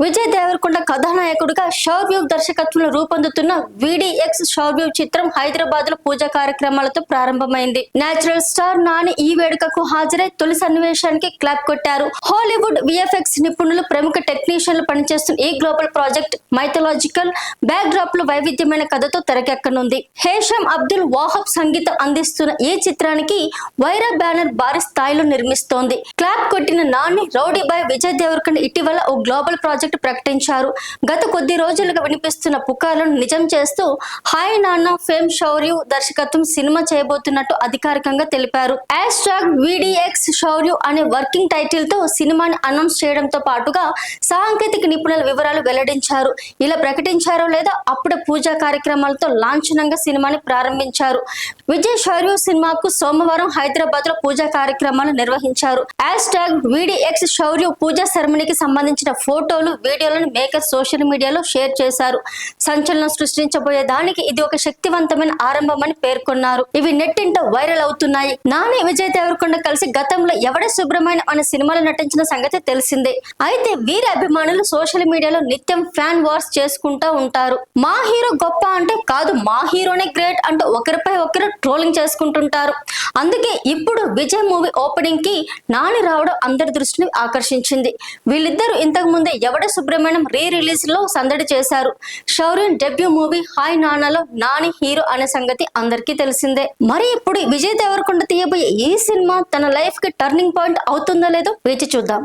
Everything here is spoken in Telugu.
విజయ్ దేవరకొండ కథానాయకుడిగా శౌర్య దర్శకత్వంలో రూపొందుతున్న VDX శౌర్య చిత్రం హైదరాబాద్ లో పూజా కార్యక్రమాలతో ప్రారంభమైంది. నేచురల్ స్టార్ నాని ఈ వేడుకకు హాజరై తొలి సన్నివేశానికి క్లాప్ కొట్టారు. హాలీవుడ్ VFX నిపుణులు, ప్రముఖ టెక్నీషియన్లు పనిచేస్తున్న ఈ global project mythological back drop లో వైవిధ్యమైన కథతో తెరకెక్కనుంది. హేషం అబ్దుల్ వాహబ్ సంగీతం అందిస్తున్న ఈ చిత్రానికి వైరా బ్యానర్ భారీ స్థాయిలో నిర్మిస్తోంది. క్లాప్ కొట్టిన నాని, రౌడీ బాయ్ విజయ్ దేవరకొండ ఇటీవల ఓ గ్లోబల్ ప్రాజెక్ట్ ప్రకటించారు. గత కొద్ది రోజులుగా వినిపిస్తున్న పుకార్లను నిజం చేస్తూ హాయ్ నాన్న ఫేమ్ శౌర్య దర్శకత్వం సినిమా చేయబోతున్నట్టు అధికారికంగా తెలిపారు. #VDX శౌర్య అనే వర్కింగ్ టైటిల్ తో సినిమాని అనౌన్స్ చేయడంతో పాటుగా సాంకేతిక నిపుణుల వివరాలు వెల్లడించారు. ఇలా ప్రకటించారో లేదా అప్పుడే పూజా కార్యక్రమాలతో లాంఛనంగా సినిమాని ప్రారంభించారు. విజయ్ శౌర్య సినిమాకు సోమవారం హైదరాబాద్ లో పూజా కార్యక్రమాలు నిర్వహించారు. #VDX శౌర్య పూజా సెరమనీకి సంబంధించిన ఫోటోలు, వీడియోలను మేకర్ సోషల్ మీడియాలో షేర్ చేశారు. సంచలనం సృష్టించబోయే దానికి ఇది ఒక శక్తివంతమైన ఆరంభమని పేర్కొన్నారు. ఇవి నెట్టింట వైరల్ అవుతున్నాయి. నాని, విజయ్ దేవరకొండ కలిసి గతంలో ఎవడే సుబ్రహ్మణ్యం అనే సినిమాలో నటించిన సంగతి తెలిసిందే. అయితే వీరి అభిమానులు సోషల్ మీడియాలో నిత్యం ఫ్యాన్ వార్స్ చేసుకుంటూ ఉంటారు. మా హీరో గొప్ప అంటే కాదు, మా హీరోనే గ్రేట్ అంటూ ఒకరిపై ఒకరు ట్రోలింగ్ చేసుకుంటుంటారు. అందుకే ఇప్పుడు విజయ్ మూవీ ఓపెనింగ్ కి నాని రావడం అందరి దృష్టిని ఆకర్షించింది. వీళ్ళిద్దరూ ఇంతకు ముందే ఎవడే సుబ్రహ్మణ్యం రిలీజ్ లో సందడి చేశారు. శౌర్యన్ డెబ్యూ మూవీ హాయ్ నాన్నలో నాని హీరో అనే సంగతి అందరికీ తెలిసిందే. మరి ఇప్పుడు విజయ్ దేవరకొండ తీయబోయే ఈ సినిమా తన లైఫ్ కి టర్నింగ్ పాయింట్ అవుతుందో లేదో వేచి చూద్దాం.